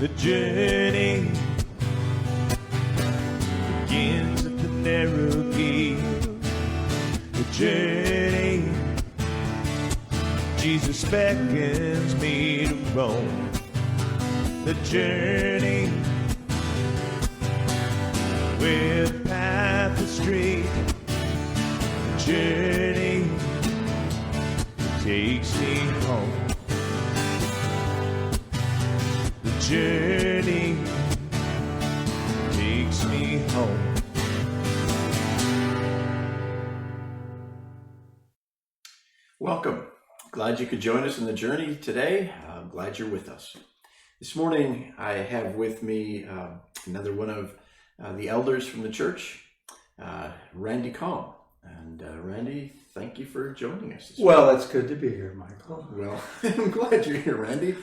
The journey begins at the narrow gate. The journey, Jesus beckons me to roam. The journey, where the path is straight. The journey takes me home. The journey takes me home. Welcome. Glad you could join us in the journey today. I'm glad you're with us. This morning I have with me another one of the elders from the church, Randy Calm. And Randy, thank you for joining us. Well, it's good to be here, Michael. Well, I'm glad you're here, Randy.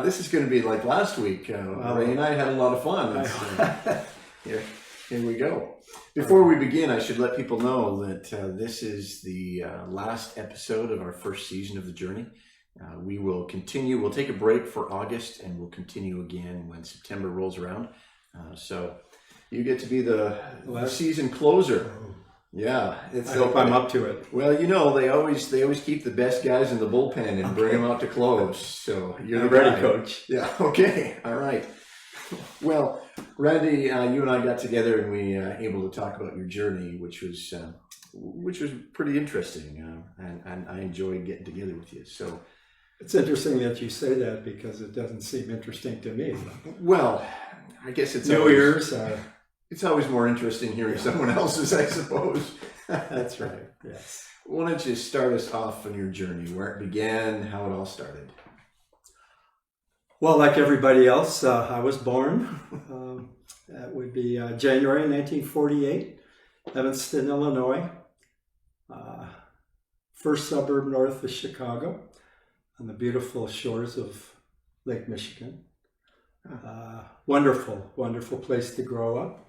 This is going to be like last week. Ray and I had a lot of fun. Here we go. Before we begin, I should let people know that this is the last episode of our first season of the journey. We will continue. We'll take a break for August, and we'll continue again when September rolls around. So you get to be the season closer. Yeah, I hope I'm up to it. Well, you know, they always keep the best guys in the bullpen and bring them out to close. So you're ready, Coach. Yeah. Okay. All right. Well, Randy, you and I got together and we able to talk about your journey, which was pretty interesting, and I enjoyed getting together with you. So it's interesting that you say that because it doesn't seem interesting to me. Well, I guess it's New Year's. It's always more interesting hearing someone else's, I suppose. That's right. Yes. Why don't you start us off on your journey, where it began, how it all started? Well, like everybody else, I was born. That would be January 1948, Evanston, Illinois. First suburb north of Chicago, on the beautiful shores of Lake Michigan. Wonderful, wonderful place to grow up.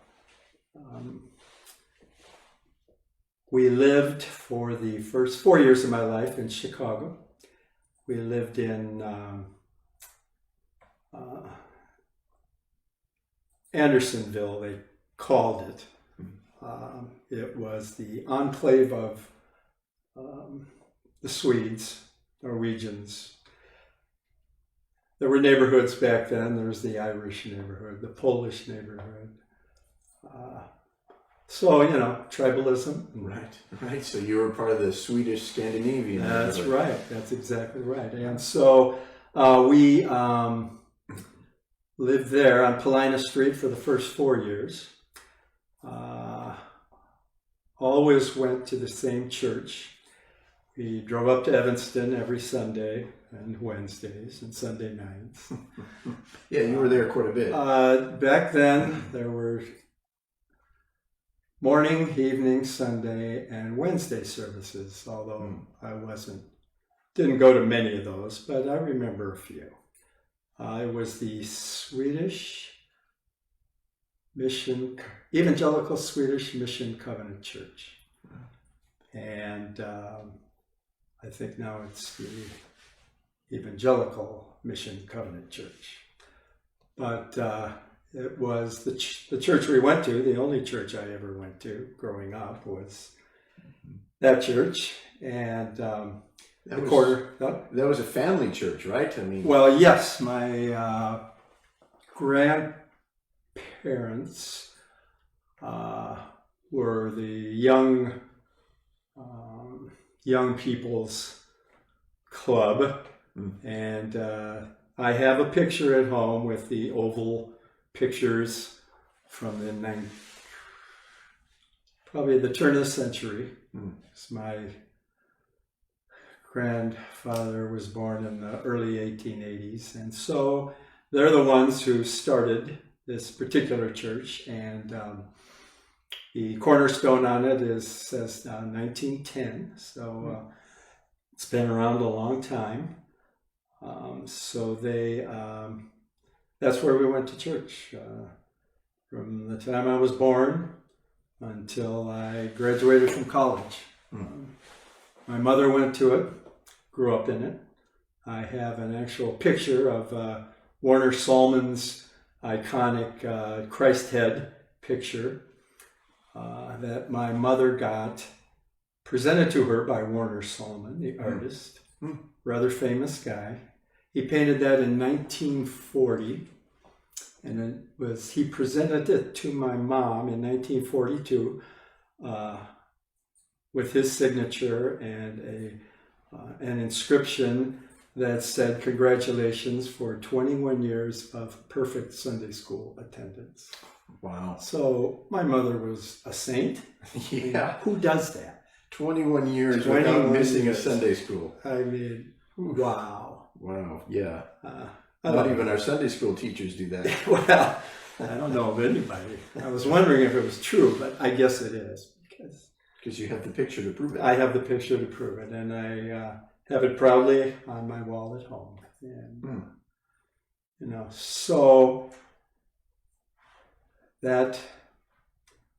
We lived for the first 4 years of my life in Chicago. We lived in Andersonville, they called it. It was the enclave of the Swedes, Norwegians. There were neighborhoods back then. There was the Irish neighborhood, the Polish neighborhood. So, you know, tribalism. Right. So you were part of the Swedish Scandinavian. That's right. That's exactly right. And so we lived there on Paulina Street for the first 4 years. Always went to the same church. We drove up to Evanston every Sunday and Wednesdays and Sunday nights. Yeah, you were there quite a bit. Back then, there were morning, evening, Sunday, and Wednesday services, although I didn't go to many of those, but I remember a few. It was the Swedish Evangelical Swedish Mission Covenant Church. And I think now it's the Evangelical Mission Covenant Church. But it was the church we went to, the only church I ever went to growing up was that church. And that was a family church, right? I mean, well, yes, my grandparents were the young people's club, and I have a picture at home with the oval pictures from probably the turn of the century. My grandfather was born in the early 1880s, and so they're the ones who started this particular church, and the cornerstone on it says 1910, so it's been around a long time. So that's where we went to church from the time I was born until I graduated from college. My mother went to it, grew up in it. I have an actual picture of Warner Sallman's iconic Christ head picture that my mother got presented to her by Warner Sallman, the artist, rather famous guy. He painted that in 1940, and he presented it to my mom in 1942 with his signature and an inscription that said, "Congratulations for 21 years of perfect Sunday school attendance." Wow. So my mother was a saint. Yeah. Who does that? 21 years 21 without missing years. a Sunday school. I mean, wow. Wow. Yeah. I Not don't even our Sunday school teachers do that. Well, I don't know of anybody. I was wondering if it was true, but I guess it is Because you have the picture to prove it. I have the picture to prove it, and I have it proudly on my wall at home. And you know, so that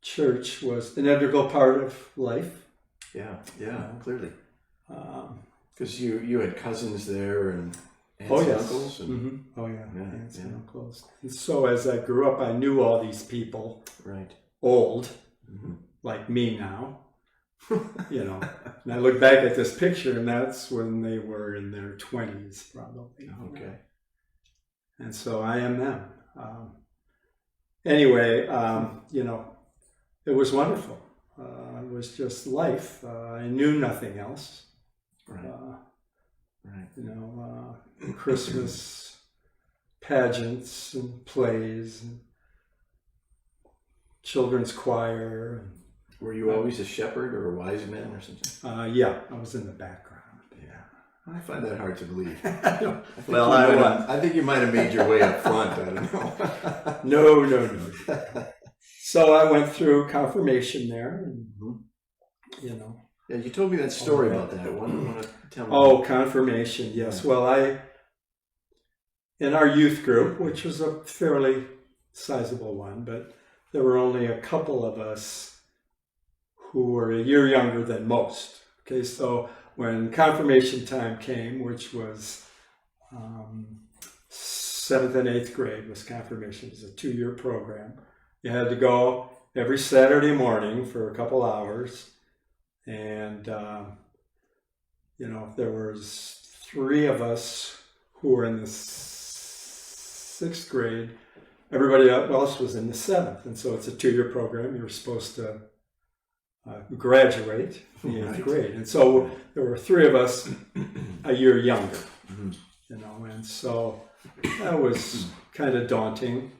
church was an integral part of life. Yeah, clearly. Um, Because you had cousins there and aunts Oh, and yes. uncles. And, Oh yeah, aunts and yeah. uncles. And so as I grew up, I knew all these people, Right. old, Mm-hmm. like me now. You know, and I look back at this picture, and that's when they were in their 20s, probably. Okay. And so I am them. Anyway, you know, it was wonderful. It was just life. I knew nothing else. Right. Right. You know, Christmas pageants and plays and children's choir. Were you always a shepherd or a wise man or something? Yeah, I was in the background. Yeah. I find that hard to believe. Well, I think you might have made your way up front. I don't know. No. So I went through confirmation there, and, you know. Yeah, you told me that story about that. Want to tell me? Oh, confirmation, yes. Well, in our youth group, which was a fairly sizable one, but there were only a couple of us who were a year younger than most. Okay, so when confirmation time came, which was 7th and 8th grade was confirmation. It was a 2-year program. You had to go every Saturday morning for a couple hours. And, you know, there was 3 of us who were in the 6th grade. Everybody else was in the 7th. And so it's a 2-year program. You were supposed to graduate in the 8th grade. And so there were 3 of us a year younger, you know, and so that was kind of daunting,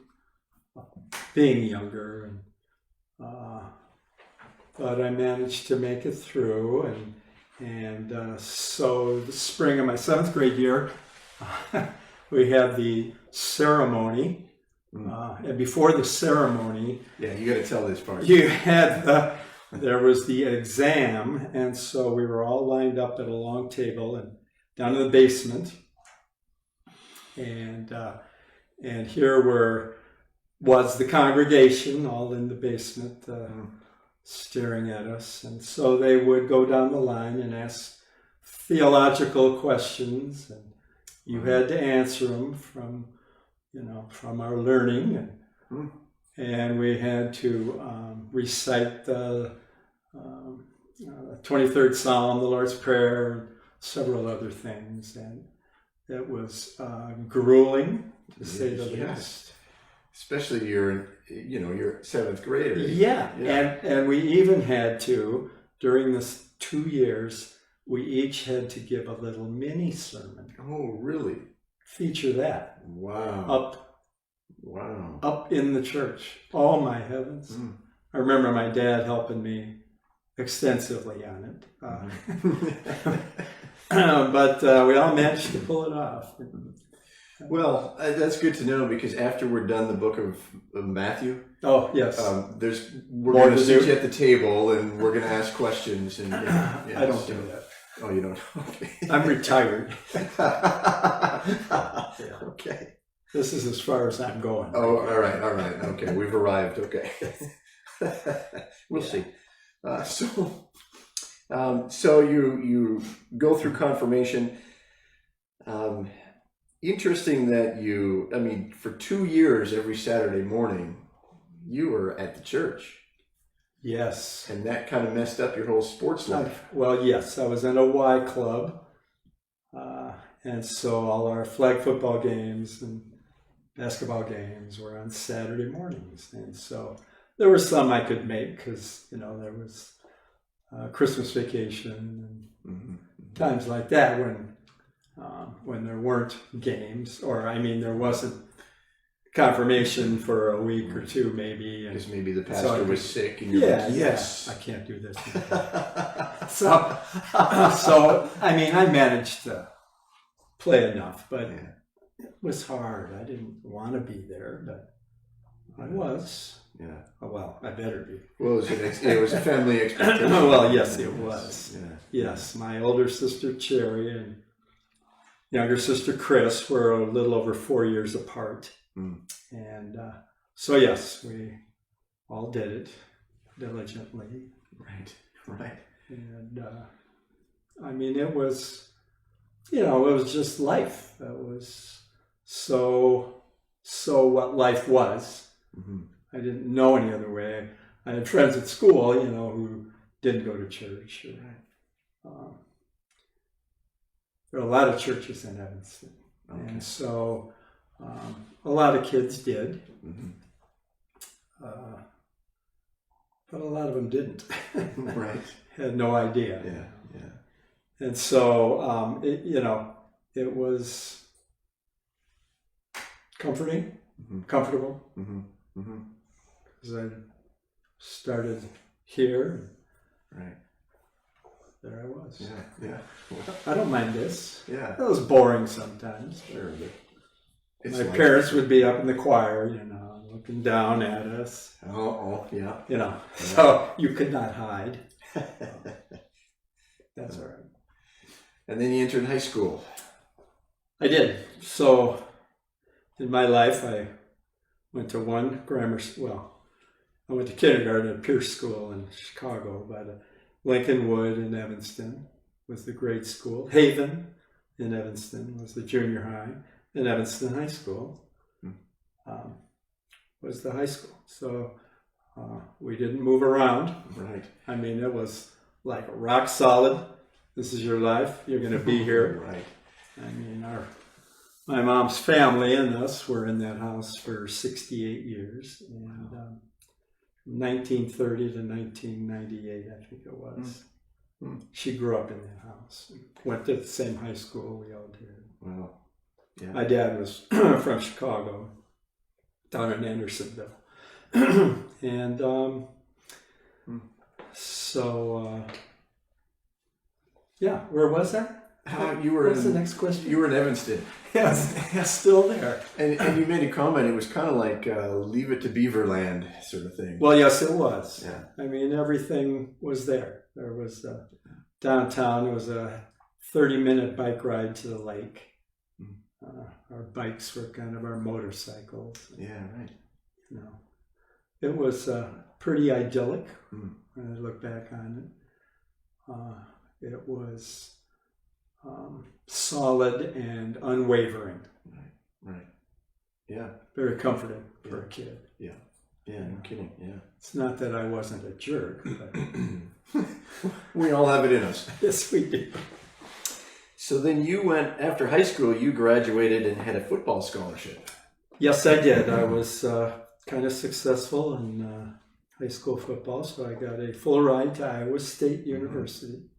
being younger, and but I managed to make it through, and so the spring of my 7th grade year, we had the ceremony, and before the ceremony, you got to tell this part. you had there was the exam, and so we were all lined up at a long table and down in the basement, and here was the congregation all in the basement staring at us. And so they would go down the line and ask theological questions, and you had to answer them from our learning, and we had to recite the 23rd Psalm, the Lord's Prayer, and several other things, and it was grueling, to say the least. Especially you're 7th grader. Yeah. And we even had to, during this 2 years, we each had to give a little mini sermon. Oh, really? Feature that. Wow. Up in the church. Oh, my heavens. I remember my dad helping me extensively on it. But we all managed to pull it off. Well, that's good to know, because after we're done the book of Matthew, oh yes, we're going to sit you at the table and we're going to ask questions. And I don't do that. Oh, you don't? Okay. I'm retired. Okay. This is as far as I'm going. Oh, all right. Okay, we've arrived. Okay. We'll see. So you go through confirmation. interesting that for 2 years, every Saturday morning, you were at the church. Yes. And that kind of messed up your whole sports life. Well, yes, I was in a Y club. And so all our flag football games and basketball games were on Saturday mornings. And so there were some I could make because, there was Christmas vacation and times like that when there weren't games, or there wasn't confirmation for a week or two maybe. Because maybe the pastor was sick and you're yes, I can't do this. so I managed to play enough, but it was hard. I didn't want to be there, but I was. Yeah. Oh, well, I better be. Well, it was a family expectation. Well, yes, it was. Yeah. Yes, my older sister Cherry and younger sister Chris were a little over 4 years apart. And so, yes, we all did it diligently. Right. And it was, it was just life. That was so what life was. I didn't know any other way. I had friends at school, who didn't go to church. There are a lot of churches in Evanston. Okay. And so a lot of kids did. But a lot of them didn't. Right. Had no idea. Yeah. And so, it was comforting, comfortable. Because I started here. Right. There I was. Yeah. I don't mind this. Yeah. It was boring sometimes. Sure, but my parents would be up in the choir, looking down at us. Yeah. So you could not hide. That's all right. And then you entered high school. I did. So in my life, I went to I went to kindergarten at Pierce School in Chicago, but Lincolnwood in Evanston was the grade school. Haven in Evanston was the junior high. And Evanston High School was the high school. So we didn't move around. Right. It was like rock solid. This is your life. You're going to be here. Right. My mom's family and us were in that house for 68 years. And 1930 to 1998, I think it was. She grew up in that house. Went to the same high school we all did. Wow. Yeah. My dad was from Chicago, down in Andersonville. And where was I? What's the next question? You were in Evanston. Yes, still there. And you made a comment. It was kind of like Leave It to Beaverland sort of thing. Well, yes, it was. Yeah. Everything was there. There was downtown. It was a 30-minute bike ride to the lake. Our bikes were kind of our motorcycles. Yeah, right. It was pretty idyllic when I look back on it. It was solid and unwavering. Right. Yeah. Very comforting for a kid. Yeah. Yeah, no kidding. Yeah. It's not that I wasn't a jerk, but we all have it in us. Yes, we do. So then after high school, you graduated and had a football scholarship. Yes, I did. I was kind of successful in high school football, so I got a full ride to Iowa State University.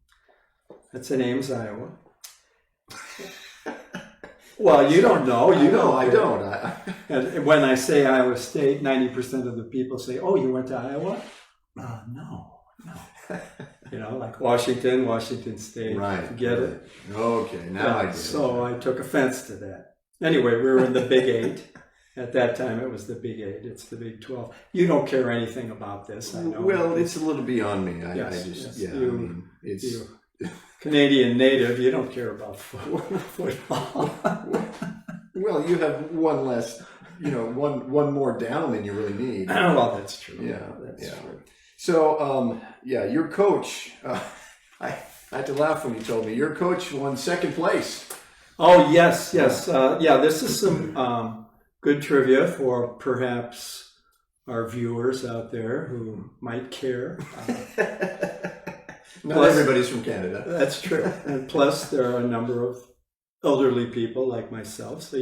That's in Ames, Iowa. Well, you don't know. I don't. And when I say Iowa State, 90% of the people say, "Oh, you went to Iowa?" No. Like Washington State. Right. Get it? Okay, now I get it. So I took offense to that. Anyway, we were in the Big Eight. At that time, it was the Big Eight. It's the Big 12. You don't care anything about this, I know. Well, it's a little beyond me. You Canadian native, you don't care about football. Well, you have one less, one more down than you really need. Well, that's true. Yeah, that's true. So, your coach, I had to laugh when you told me, your coach won second place Oh, yes, yes. Yeah, this is some good trivia for perhaps our viewers out there who might care. Not Plus- everybody's from Canada. That's true. And plus, there are a number of elderly people like myself, so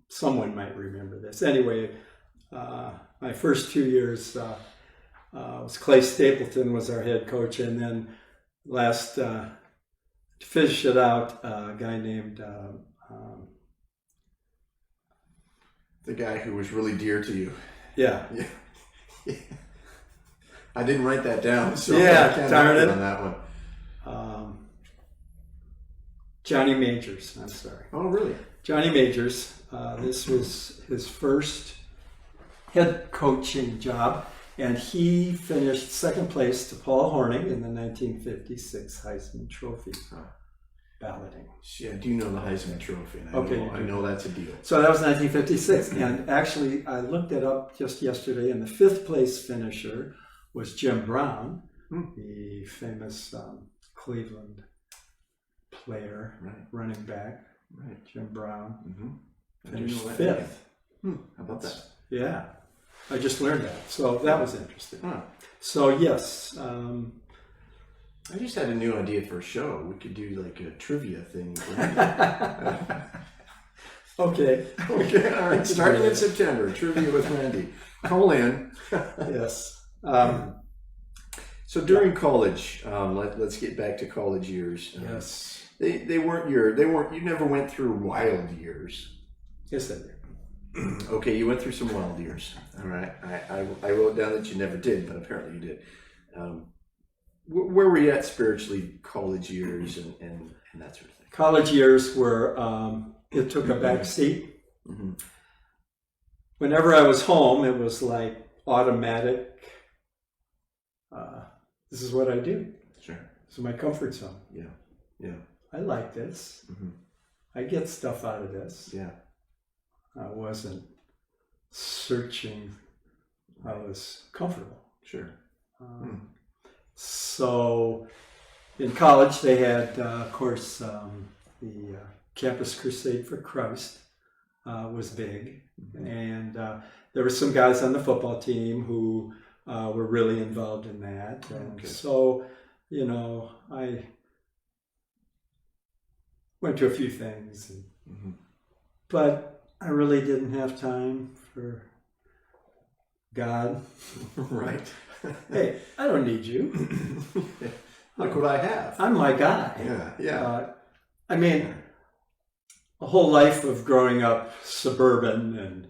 someone might remember this. Anyway, my first 2 years was Clay Stapleton was our head coach, and then to finish it out, a guy named The guy who was really dear to you. yeah. Yeah. I didn't write that down, so Yeah, I can't darn help it. on that one. Johnny Majors. I'm sorry. Oh, really? Johnny Majors. This was his first head coaching job, and he finished second place to Paul Hornung in the 1956 Heisman Trophy balloting. Yeah, do you know the Heisman Trophy? And I know that's a deal. So that was 1956, and actually I looked it up just yesterday, and the fifth place finisher was Jim Brown, the famous Cleveland player, running back. Right. Jim Brown I didn't finished know that. fifth. How about that? Yeah, I just learned that, so that was interesting. Huh. So yes, I just had a new idea for a show. We could do like a trivia thing. okay, Okay, all right. Starting in September, trivia with Randy. Call in. yes. So during college, let's get back to college years. Yes. They weren't you never went through wild years. Yes, I did. Okay, you went through some wild years. All right. I wrote down that you never did, but apparently you did. Where were you at spiritually, college years and that sort of thing? College years were, it took a back seat. Mm-hmm. Whenever I was home, it was like automatic. This is what I do. Sure. This is my comfort zone. Yeah. Yeah. I like this. Mm-hmm. I get stuff out of this. Yeah. I wasn't searching. I was comfortable. Sure. So in college, they had, of course, the Campus Crusade for Christ was big. And there were some guys on the football team who were really involved in that. And so, you know, I went to a few things. But I really didn't have time for God. Right. Hey, I don't need you. Look what I have. I'm my guy. Yeah. Yeah. I mean, a whole life of growing up suburban and,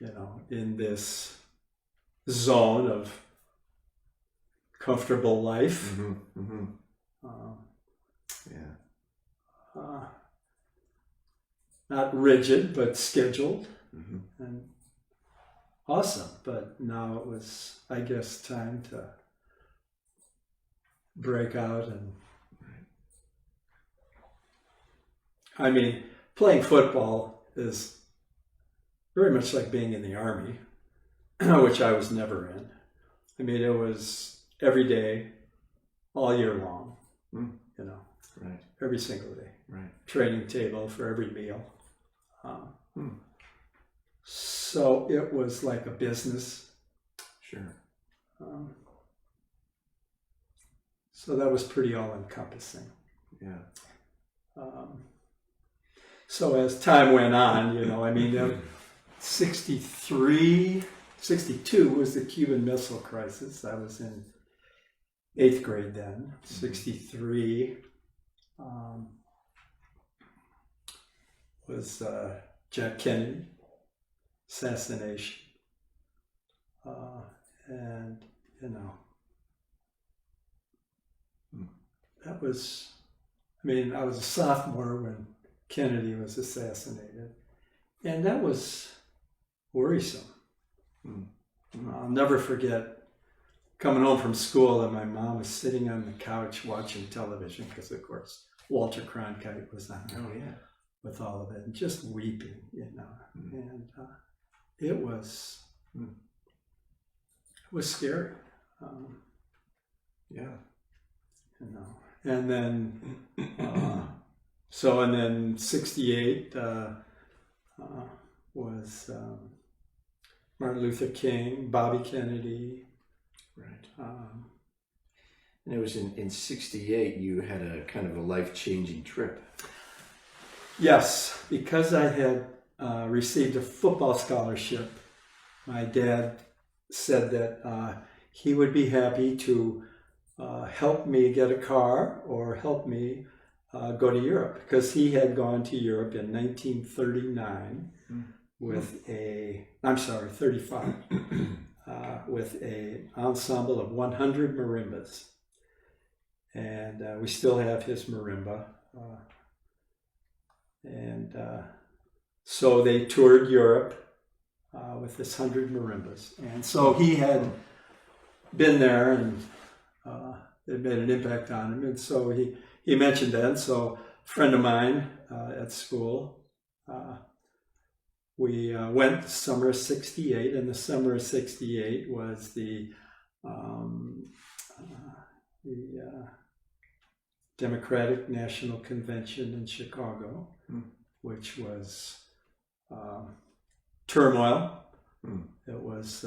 you know, in this zone of comfortable life. Yeah. Not rigid, but scheduled. And awesome. But now it was, I guess, time to break out. And I mean, playing football is very much like being in the Army, which I was never in. I mean, it was every day, all year long, you know, Right. every single day. Right. Training table for every meal. So it was like a business. Sure. So that was pretty all-encompassing. Yeah. So as time went on, you know, I mean, 62 was the Cuban Missile Crisis. I was in 8th grade then. 63 was Jack Kennedy assassination. And, you know, that was, I mean, I was a sophomore when Kennedy was assassinated. And that was worrisome. I'll never forget coming home from school and my mom was sitting on the couch watching television because, of course, Walter Cronkite was on with all of it and just weeping, you know. And it was scary. Yeah. You know. And then So, and then 68 was Martin Luther King, Bobby Kennedy. Right. And it was in 68 you had a kind of a life-changing trip. Yes, because I had received a football scholarship, my dad said that he would be happy to help me get a car or help me go to Europe, because he had gone to Europe in 1939 with 35, with an ensemble of 100 marimbas. And we still have his marimba. So they toured Europe with this 100 marimbas. And so he had been there, and it made an impact on him. And so he mentioned that. So a friend of mine at school, we went the summer of 68, and the summer of 68 was the Democratic National Convention in Chicago, which was turmoil. It was,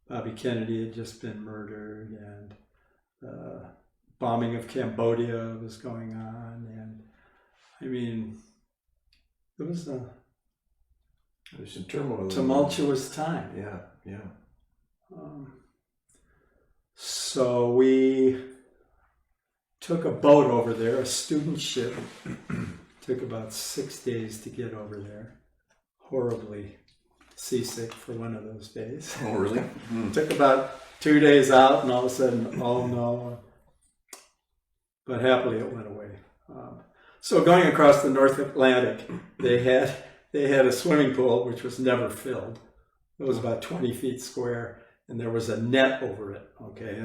Bobby Kennedy had just been murdered, and bombing of Cambodia was going on, and I mean, it was a There's some turmoil. tumultuous time. Yeah. So we took a boat over there, a student ship. Took about 6 days to get over there. Horribly seasick for one of those days. Oh, really? Took about 2 days out, and all of a sudden, oh no. But happily it went away. So going across the North Atlantic, they had a swimming pool which was never filled. It was about 20 feet square, and there was a net over it. Okay,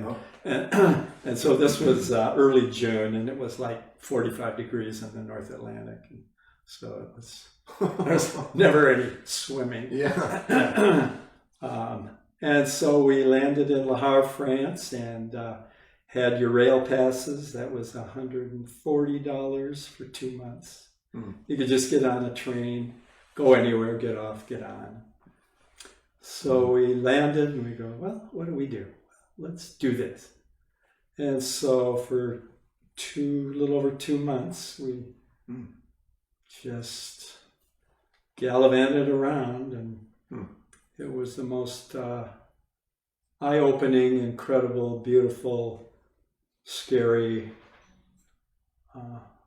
and so this was early June, and it was like 45 degrees in the North Atlantic, and so it was there was never any swimming. Yeah. And so we landed in Le Havre, France, and had your rail passes. That was $140 for 2 months. You could just get on a train, go anywhere, get off, get on. So we landed, and we go, well, what do we do? Let's do this. And so for a little over 2 months, we just gallivanted around, and it was the most eye-opening, incredible, beautiful, scary,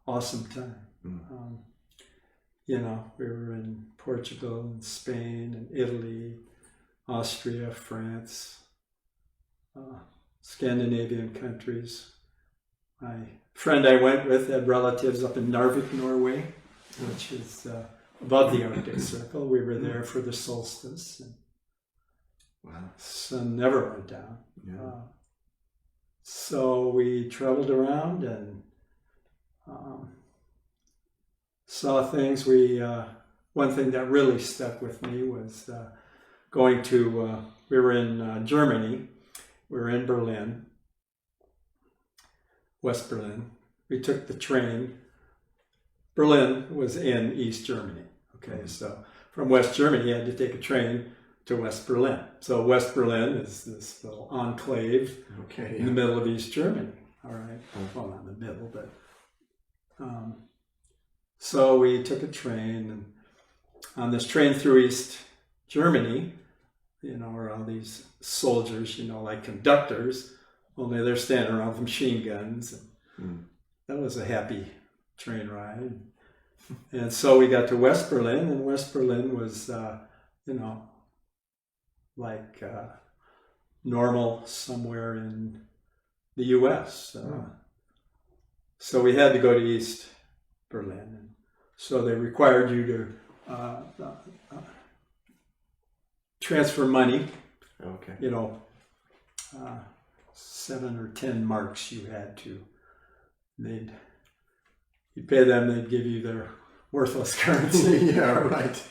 awesome time. We were in Portugal and Spain and Italy, Austria, France, Scandinavian countries. My friend I went with had relatives up in Narvik, Norway, which is above the Arctic Circle. We were there for the solstice, and sun never went down. So we traveled around and saw things. One thing that really stuck with me was going to, we were in Germany, we were in Berlin, West Berlin. We took the train. Berlin was in East Germany. Okay, so from West Germany, you had to take a train to West Berlin. So West Berlin is this little enclave in the middle of East Germany. All right, well, not in the middle, but so we took a train, and on this train through East Germany, are all these soldiers, like conductors, only they're standing around with machine guns. And that was a happy train ride. And so we got to West Berlin, and West Berlin was, like normal somewhere in the U.S. So we had to go to East Berlin. And so they required you to transfer money. Okay. 7 or 10 marks you had to. You'd pay them, they'd give you their worthless currency. Yeah, right.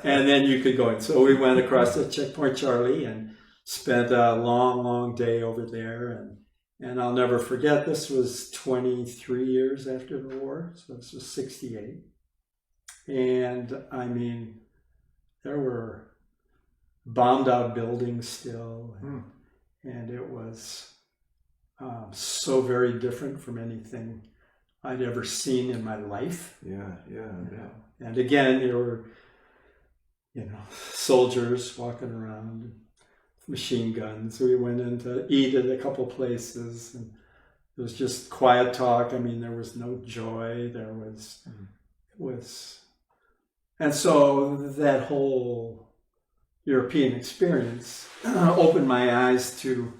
And then you could go in. So we went across to Checkpoint Charlie and spent a long, long day over there. And I'll never forget, this was 23 years after the war, so this was 68. And I mean, there were bombed out buildings still, and it was so very different from anything I'd ever seen in my life. Yeah. And again, there were, soldiers walking around, machine guns. We went in to eat at a couple places, and it was just quiet talk. I mean, there was no joy. It was, and so that whole European experience opened my eyes to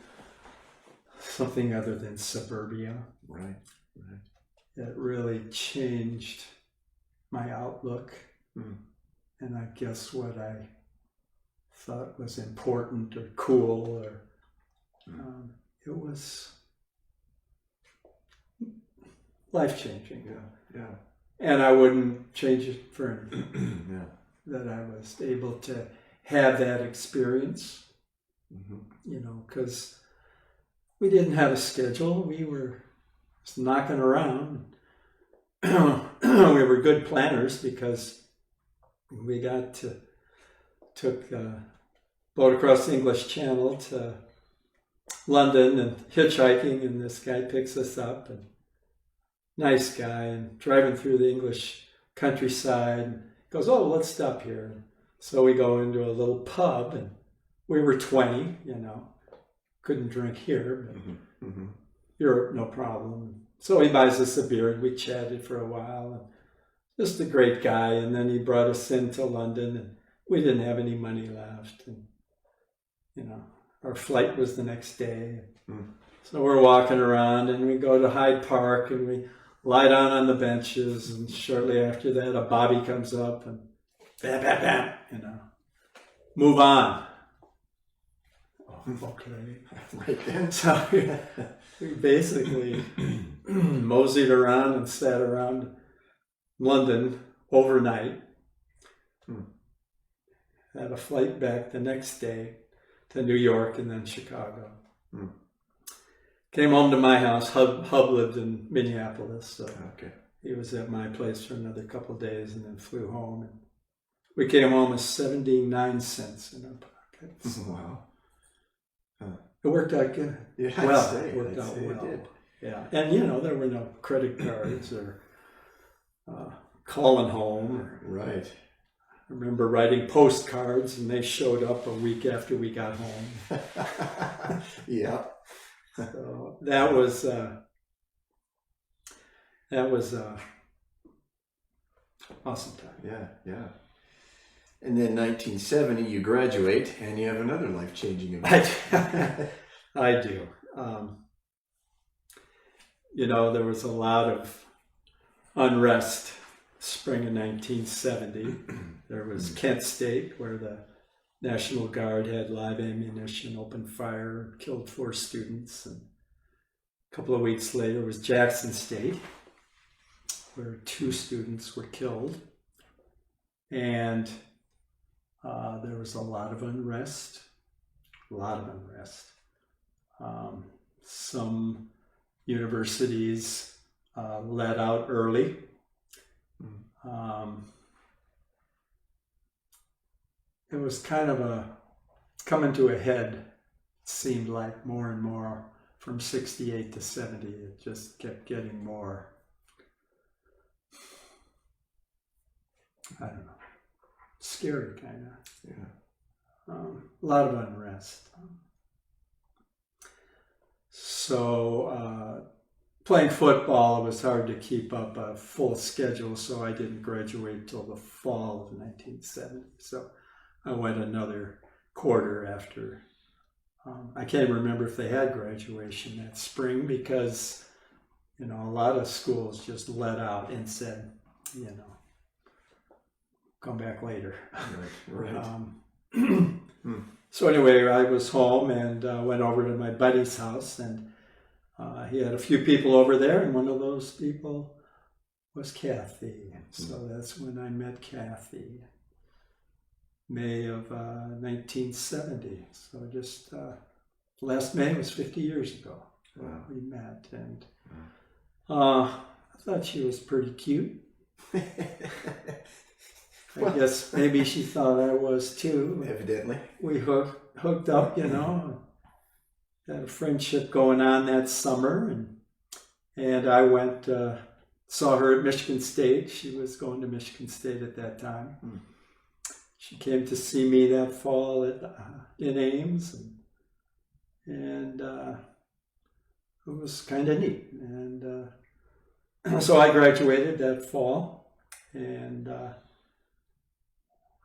something other than suburbia. Right. It really changed my outlook. And I guess what I thought was important or cool, or it was life-changing. Yeah. And I wouldn't change it for anything. Yeah. That I was able to have that experience, because we didn't have a schedule. We were just knocking around. We were good planners because we took a boat across the English Channel to London and hitchhiking, and this guy picks us up, and nice guy, and driving through the English countryside, and goes, "Oh, let's stop here." So we go into a little pub, and we were 20, couldn't drink here, but Europe, no problem. So he buys us a beer, and we chatted for a while, and just a great guy. And then he brought us into London, and we didn't have any money left, and our flight was the next day. So we're walking around, and we go to Hyde Park, and we lie down on the benches, and shortly after that, a bobby comes up, and bam, bam, bam, move on. Oh, okay. Right then. So we basically moseyed around and sat around London overnight. Had a flight back the next day to New York and then Chicago. Came home to my house. Hub lived in Minneapolis, so he was at my place for another couple of days, and then flew home. And we came home with 79 cents in our pockets. Wow. It worked out good. Yeah, it worked out well. It did. Yeah, and there were no credit cards or calling home. Right. I remember writing postcards, and they showed up a week after we got home. Yeah. So that was awesome time. Yeah. And then 1970, you graduate, and you have another life-changing event. I do. There was a lot of unrest spring of 1970. There was Kent State, where the National Guard had live ammunition, opened fire, killed 4 students. And a couple of weeks later was Jackson State, where 2 students were killed. And there was a lot of unrest. Some universities let out early. It was kind of coming to a head, it seemed like, more and more from 68 to 70. It just kept getting more, I don't know, scary kind of. Yeah. A lot of unrest. So playing football, it was hard to keep up a full schedule, so I didn't graduate till the fall of 1970. So I went another quarter after. I can't remember if they had graduation that spring, because a lot of schools just let out and said, come back later. Right. So anyway, I was home and went over to my buddy's house, and he had a few people over there, and one of those people was Kathy. So that's when I met Kathy, May of 1970. So just last May was 50 years ago. Wow. we met, and I thought she was pretty cute. I guess maybe she thought I was too. Evidently. We hooked up, had a friendship going on that summer, and I went, saw her at Michigan State. She was going to Michigan State at that time. She came to see me that fall in Ames, and it was kind of neat. And so I graduated that fall, and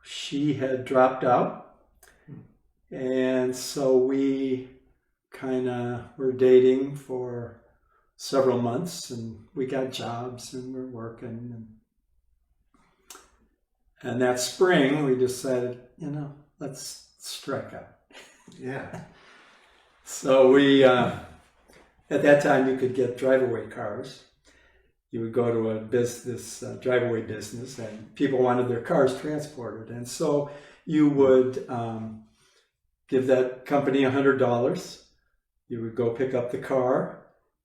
she had dropped out, and so we kind of were dating for several months, and we got jobs and we're working, and that spring we decided, let's strike out. Yeah. So we at that time you could get drive-away cars. You would go to a business, drive-away business, and people wanted their cars transported, and so you would give that company $100. You would go pick up the car,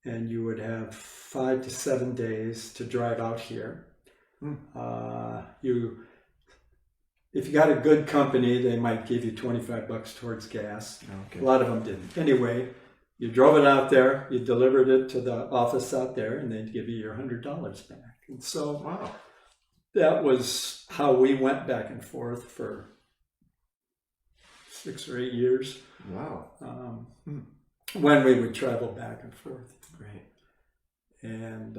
and you would have 5 to 7 days to drive out here. If you got a good company, they might give you $25 towards gas. Okay. A lot of them didn't. Anyway, you drove it out there, you delivered it to the office out there, and they'd give you your $100 back. And so Wow. that was how we went back and forth for 6 or 8 years. Wow. When we would travel back and forth. Great. And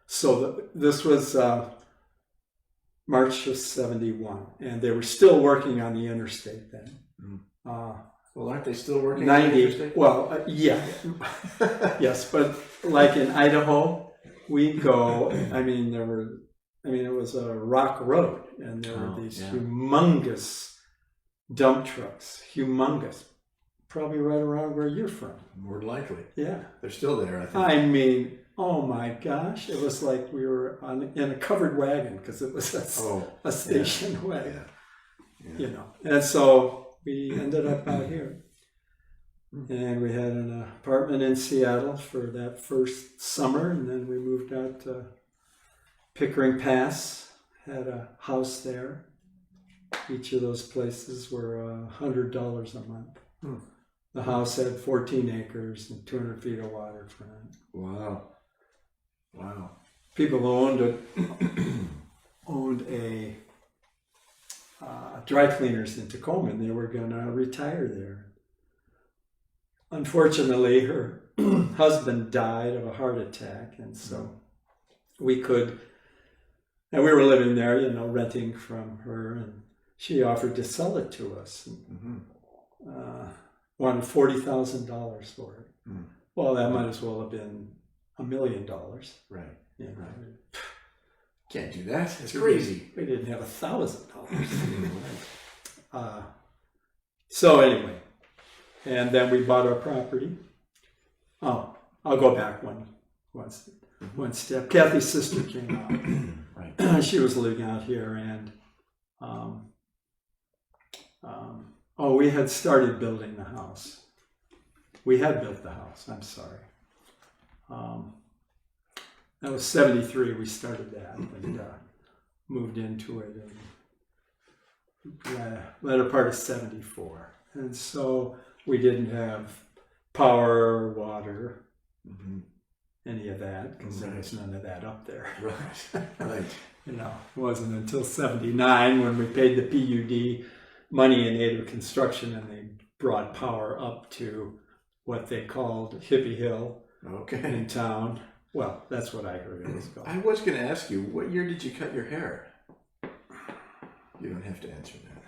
so this was March of '71, and they were still working on the interstate then. Well, aren't they still working on the 90, interstate? well, yeah. Yes, but like in Idaho, we'd go, it was a rock road, and there were these humongous dump trucks, probably right around where you're from. More than likely. Yeah. They're still there, I think. Oh my gosh, it was like we were in a covered wagon, because it was a station wagon, And so we ended up out here, and we had an apartment in Seattle for that first summer, and then we moved out to Pickering Pass, had a house there. Each of those places were $100 a month. The house had 14 acres and 200 feet of waterfront. Wow. People owned a dry cleaners in Tacoma, and they were going to retire there. Unfortunately, her husband died of a heart attack, and so we were living there, renting from her, and she offered to sell it to us. Wanted $40,000 for it. Well, that might as well have been $1 million. Right. Right. Can't do that. It's crazy. We didn't have $1,000. So anyway, and then we bought our property. Oh, I'll go back one step. Kathy's sister came out. Right. She was living out here, and we had started building the house. We had built the house. I'm sorry. That was '73. We started that and moved into it in latter part of '74. And so we didn't have power, water, any of that, because there was none of that up there. Right. It wasn't until '79 when we paid the PUD money in aid of construction, and they brought power up to what they called Hippie Hill in town. Well, that's what I heard it was called. I was going to ask you, what year did you cut your hair? You don't have to answer that.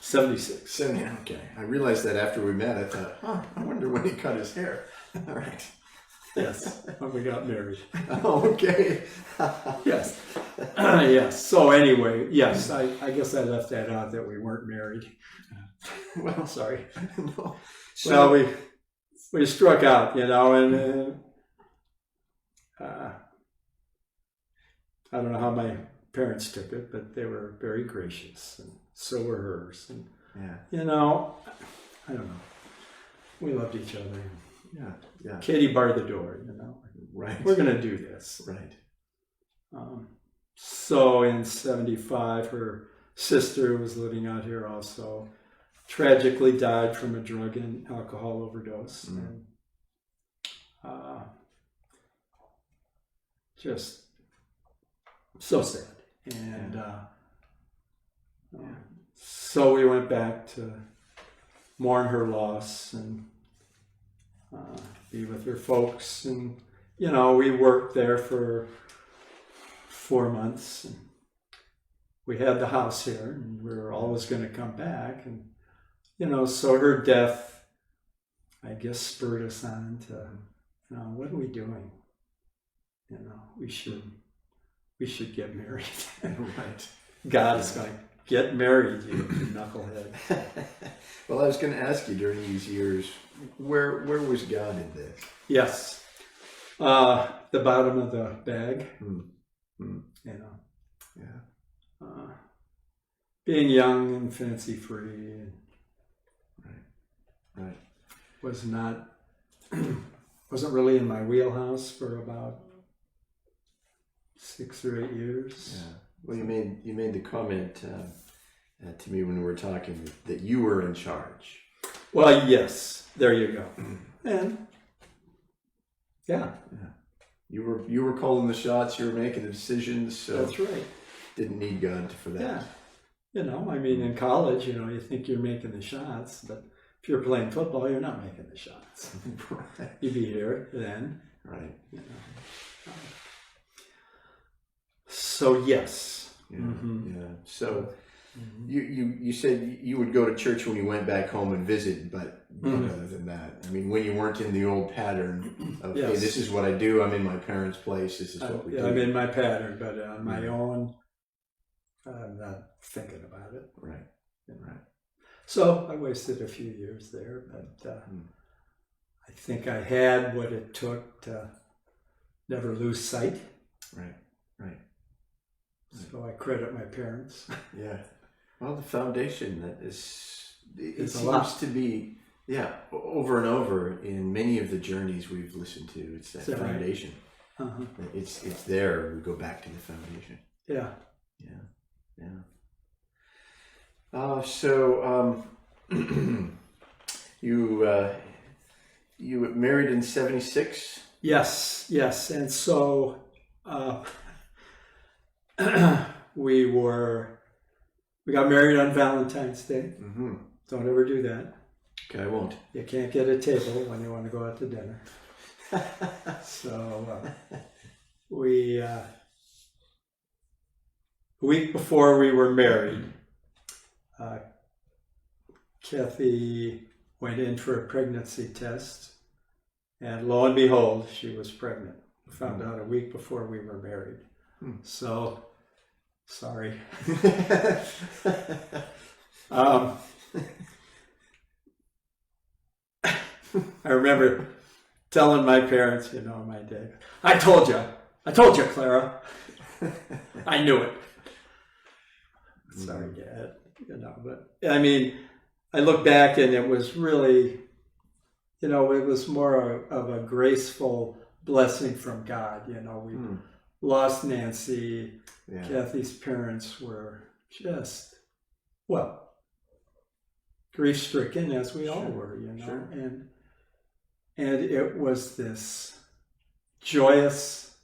76. 70, okay. I realized that after we met. I thought, I wonder when he cut his hair. All right. Yes, when we got married. Oh, okay. Yes. Yes. So anyway, yes, I guess I left that out, that we weren't married. Well, sorry. No. So, well, we struck out, and I don't know how my parents took it, but they were very gracious, and so were hers. And I don't know. We loved each other. Yeah. Katie barred the door, you know. Right. We're going to do this. Right. So in 75, her sister was living out here also, tragically died from a drug and alcohol overdose. And just so sad. And so we went back to mourn her loss and be with her folks. And, you know, we worked there for 4 months. And we had the house here and we were always going to come back. And, you know, so her death, I guess, spurred us on to, you know, what are we doing? You know, we should get married. Right. God is going to get married, you knucklehead. Well, I was going to ask you during these years, where was God in this? Yes. The bottom of the bag, you know. Yeah. Being young and fancy free Right. wasn't really in my wheelhouse for about 6 or 8 years. Yeah. Well, you made the comment to me when we were talking that you were in charge. Well, yes. There you go. And yeah. You were calling the shots. You were making the decisions. So That's right. didn't need God for that. Yeah. You know, I mean, in college, you know, you think you're making the shots, but if you're playing football, you're not making the shots. Right. You'd be here then. Right. You know. So yes. Yeah. Yeah. So you said you would go to church when you went back home and visit, but other than that, I mean, when you weren't in the old pattern of, hey, this is what I do. I'm in my parents' place. This is what we do. I'm in my pattern, but on my own, I'm not thinking about it. Right. Right. So I wasted a few years there, but I think I had what it took to never lose sight. Right. Right. So I credit my parents. Yeah. Well, the foundation that is, it It's a lot. seems to be, over and over in many of the journeys we've listened to. It's that Is that right? foundation. Uh-huh. It's there. We go back to the foundation. Yeah. Yeah. So you were married in 76? Yes. And so we got married on Valentine's Day. Mm-hmm. Don't ever do that. Okay, I won't. You can't get a table when you want to go out to dinner. So we a week before we were married, Kathy went in for a pregnancy test, and lo and behold, she was pregnant. Found out a week before we were married. So, sorry. I remember telling my parents, you know, my dad, I told you, Clara. I knew it. Sorry, Dad. You know, but I mean, I look back and it was really, you know, it was more of a graceful blessing from God. You know, we lost Nancy. Yeah. Kathy's parents were just, well, grief-stricken, as we all were, you know. Sure. And it was this joyous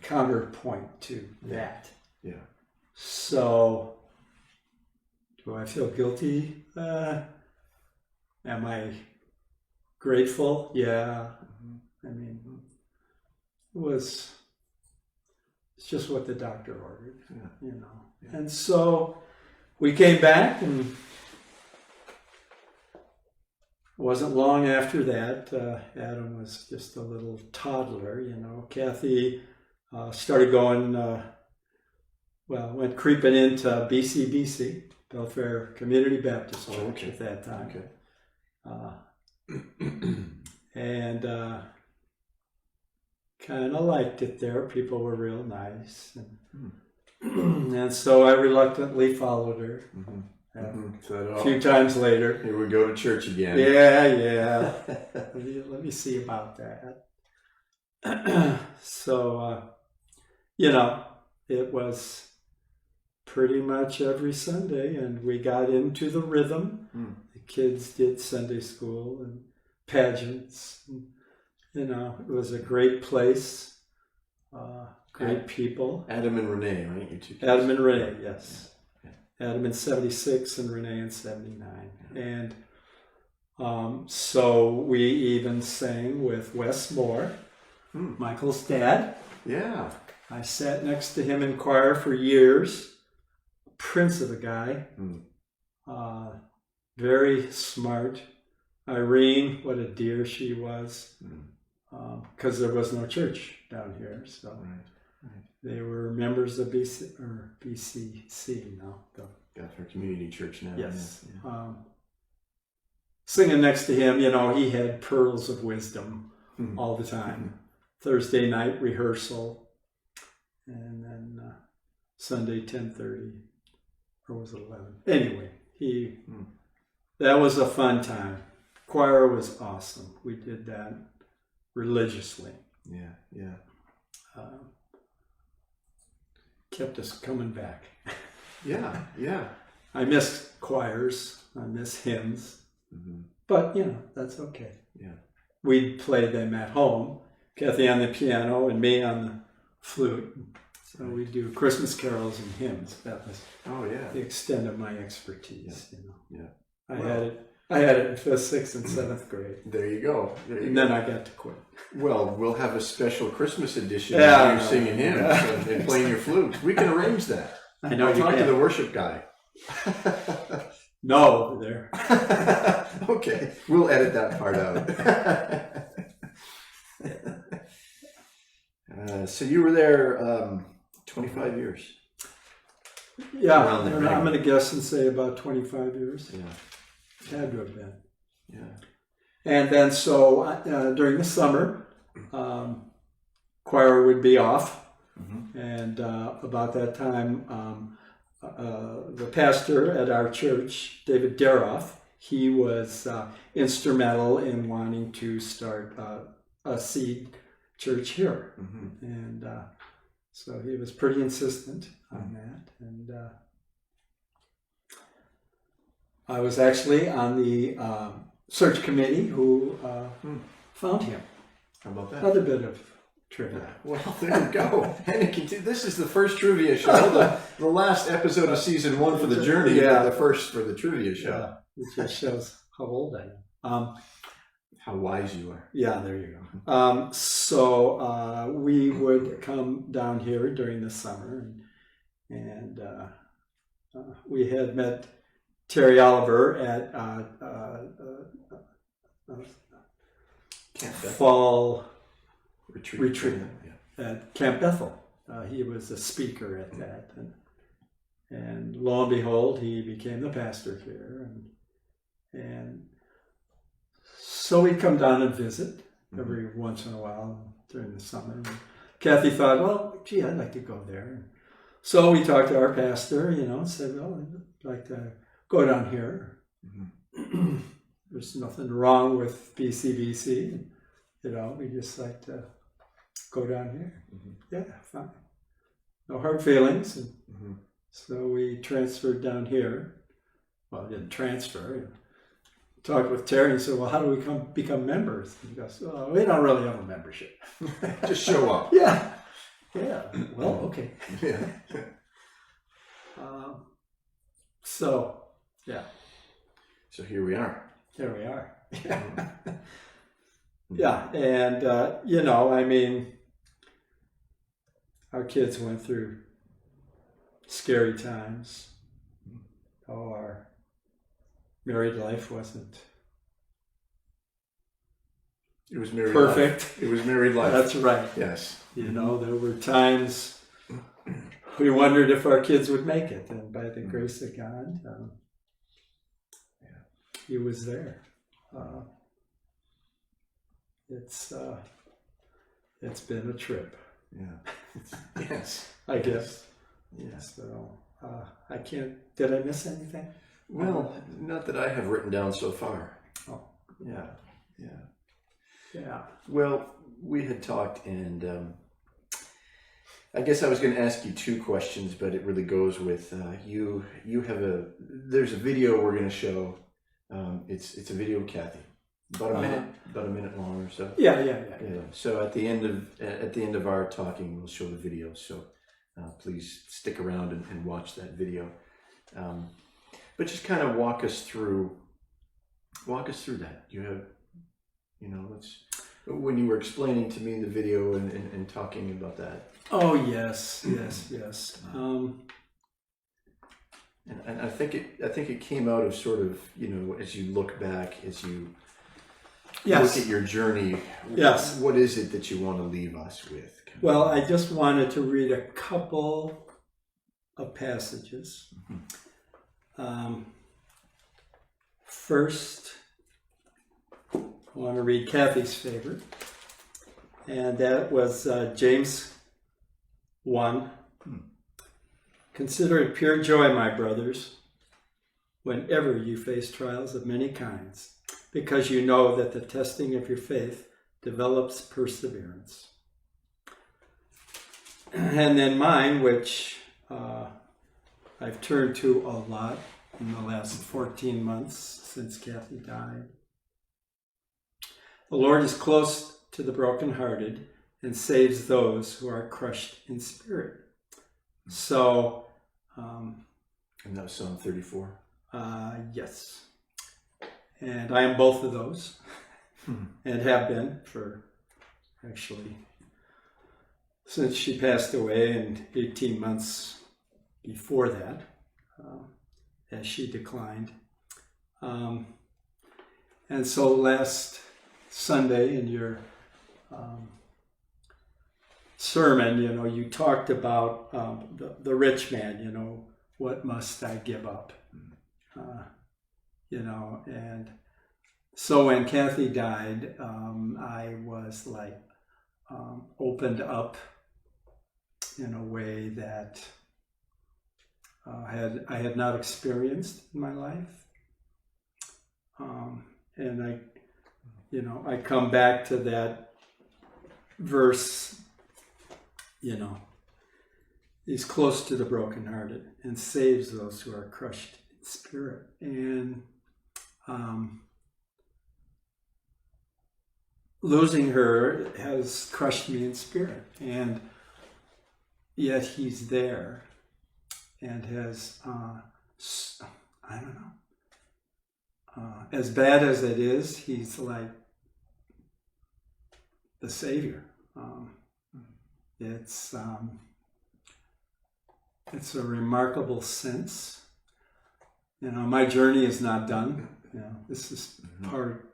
counterpoint to that. Yeah. So, do I feel guilty? Am I grateful? Yeah. I mean, it's just what the doctor ordered, you know. Yeah. And so we came back, and it wasn't long after that, Adam was just a little toddler, you know. Kathy started going, went creeping into BCBC, Belfair Community Baptist Church at that time. And kind of liked it there. People were real nice. And, and so I reluctantly followed her. A few times later. Here we go to church again. Yeah. let me see about that. So, it was pretty much every Sunday, and we got into the rhythm. The kids did Sunday school and pageants. And, it was a great place, great people. Adam and Renee, right? Your two kids. Adam and Renee, yes. Adam in 76 and Renee in 79. And so we even sang with Wes Moore, Michael's dad. Yeah. I sat next to him in choir for years. Prince of a guy. Very smart. Irene, what a dear she was. Because there was no church down here. So they were members of BCC now. Got her community church now. Yes. Singing next to him, he had pearls of wisdom all the time. Thursday night rehearsal, and then Sunday 10:30, or was it 11? Anyway, that was a fun time. Choir was awesome. We did that religiously. Yeah. Kept us coming back. Yeah. I miss choirs. I miss hymns. But, that's okay. Yeah. We'd play them at home. Kathy on the piano and me on the flute. So we'd do Christmas carols and hymns. That was the extent of my expertise. Yeah. I had it in 5th, 6th, and 7th grade. There you go. Then I got to quit. Well, we'll have a special Christmas edition of you singing hymns and playing your flute. We can arrange that. I know. I'll talk to the worship guy. No, over there. Okay, we'll edit that part out. So you were there 25 years. Yeah, I'm going to guess and say about 25 years. Yeah. Had to have been. Yeah. And then during the summer, choir would be off. And about that time, the pastor at our church, David Daroff, he was instrumental in wanting to start a seed church here. And so he was pretty insistent on that. And I was actually on the search committee who found him. How about that? Another bit of trivia. Well, there you go. And this is the first trivia show, the last episode of season 1 for the journey, but the first for the trivia show. It just shows how old I am. How wise you are. Yeah, there you go. So we would come down here during the summer, and we had met Terry Oliver at fall retreat at Camp Bethel. He was a speaker at that, and lo and behold, he became the pastor here, and so we'd come down and visit every once in a while during the summer. And Kathy thought, well, gee, I'd like to go there. So we talked to our pastor, and said, well, I'd like to go down here. There's nothing wrong with BCBC. We just like to go down here. Yeah, fine. No hard feelings. And so we transferred down here. Well, I didn't transfer. Talked with Terry and said, well, how do we become members? And he goes, well, we don't really have a membership. Just show up. Yeah. Well, okay. Yeah. So here we are. Here we are. Yeah. And, I mean, our kids went through scary times. Our married life wasn't It was married perfect. life. It was married life. That's right. Yes. There were times we wondered if our kids would make it, and by the grace of God, He was there. It's been a trip. Yeah. Yes. I guess. Yes. So I can't. Did I miss anything? Well, not that I have written down so far. Oh. Yeah. Yeah. Well, we had talked, and I guess I was going to ask you two questions, but it really goes with you. You have there's a video we're going to show. It's a video of Kathy, about a minute long or so. Yeah. So at the end of our talking, we'll show the video. So please stick around and watch that video. But just kind of walk us through that. You have, when you were explaining to me the video and talking about that. Oh yes. And I think it came out of sort of, as you look back, as you look at your journey. Yes. What is it that you want to leave us with? Well, I just wanted to read a couple of passages. First, I want to read Kathy's favorite, and that was James 1. Consider it pure joy, my brothers, whenever you face trials of many kinds, because you know that the testing of your faith develops perseverance. And then mine, which I've turned to a lot in the last 14 months since Kathy died. The Lord is close to the brokenhearted and saves those who are crushed in spirit. So, and that was Psalm 34. Yes. And I am both of those, and have been for actually since she passed away, and 18 months before that, as she declined. And so last Sunday in your sermon, you talked about the rich man, what must I give up? And so when Kathy died, I was like opened up in a way that I had not experienced in my life. And I come back to that verse, he's close to the brokenhearted and saves those who are crushed in spirit. And losing her has crushed me in spirit, and yet he's there and has, as bad as it is, he's like the Savior. It's a remarkable sense. My journey is not done. This is part,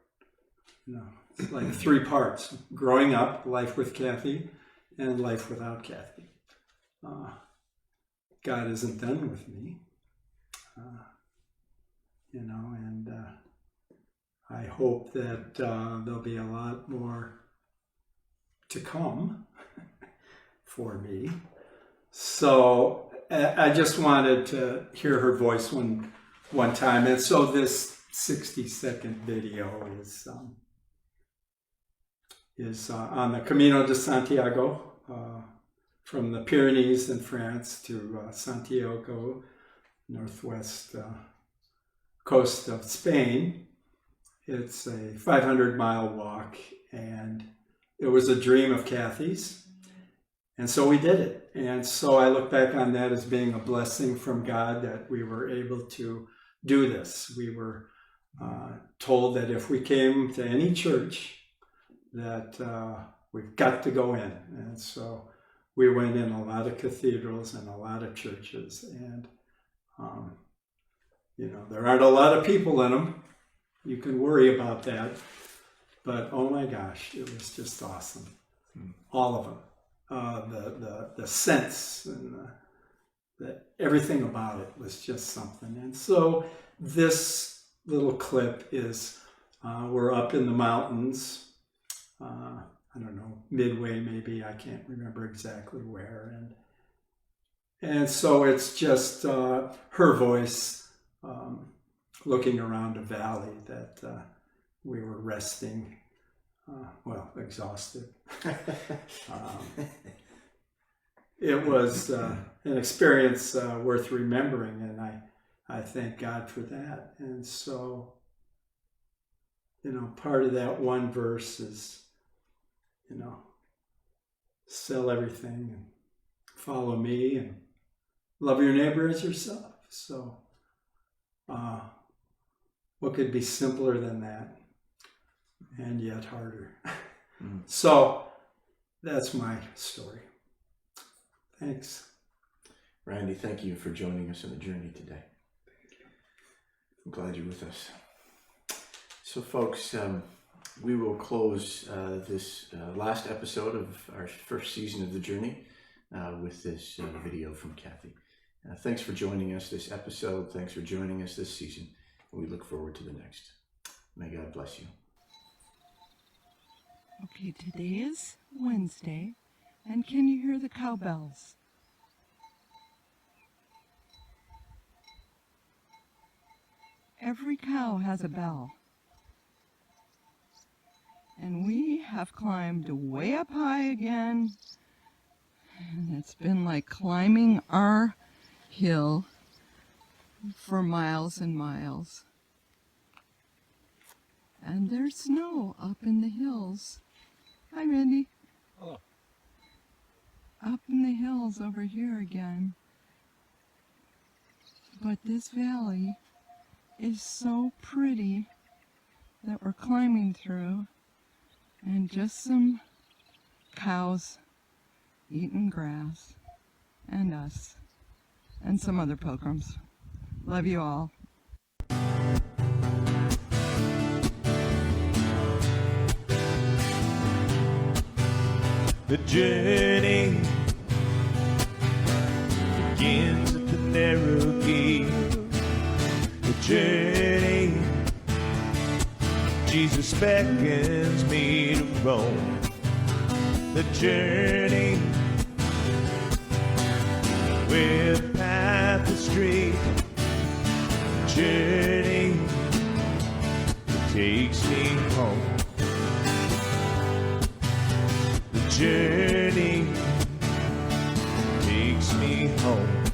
it's like 3 parts: growing up, life with Kathy, and life without Kathy. God isn't done with me, and I hope that there'll be a lot more to come for me. So I just wanted to hear her voice one time, and so this 60-second video is on the Camino de Santiago, from the Pyrenees in France to Santiago, northwest coast of Spain. It's a 500-mile walk, and it was a dream of Kathy's, and so we did it. And so I look back on that as being a blessing from God that we were able to do this. We were told that if we came to any church, that we've got to go in. And so we went in a lot of cathedrals and a lot of churches, and there aren't a lot of people in them. You can worry about that, but oh my gosh, it was just awesome. All of them. The sense and everything about it was just something. And so this little clip is, we're up in the mountains, I don't know, midway maybe, I can't remember exactly where. And so it's just her voice looking around a valley that we were resting, exhausted. It was an experience worth remembering, and I thank God for that. And so, part of that one verse is, sell everything and follow me and love your neighbor as yourself. So, what could be simpler than that, and yet harder? So, that's my story. Thanks. Randy, thank you for joining us on the journey today. Thank you. I'm glad you're with us. So, folks, we will close this last episode of our first season of the journey with this video from Kathy. Thanks for joining us this episode. Thanks for joining us this season. We look forward to the next. May God bless you. Okay, today is Wednesday, and can you hear the cowbells? Every cow has a bell. And we have climbed way up high again, and it's been like climbing our hill for miles and miles. And there's snow up in the hills. Hi, Randy. Hello. Up in the hills over here again. But this valley is so pretty that we're climbing through, and just some cows eating grass, and us, and some other pilgrims. Love you all. The journey begins at the narrow gate. The journey, Jesus beckons me to roam. The journey, where the path is straight. The journey that takes me home. The journey takes me home.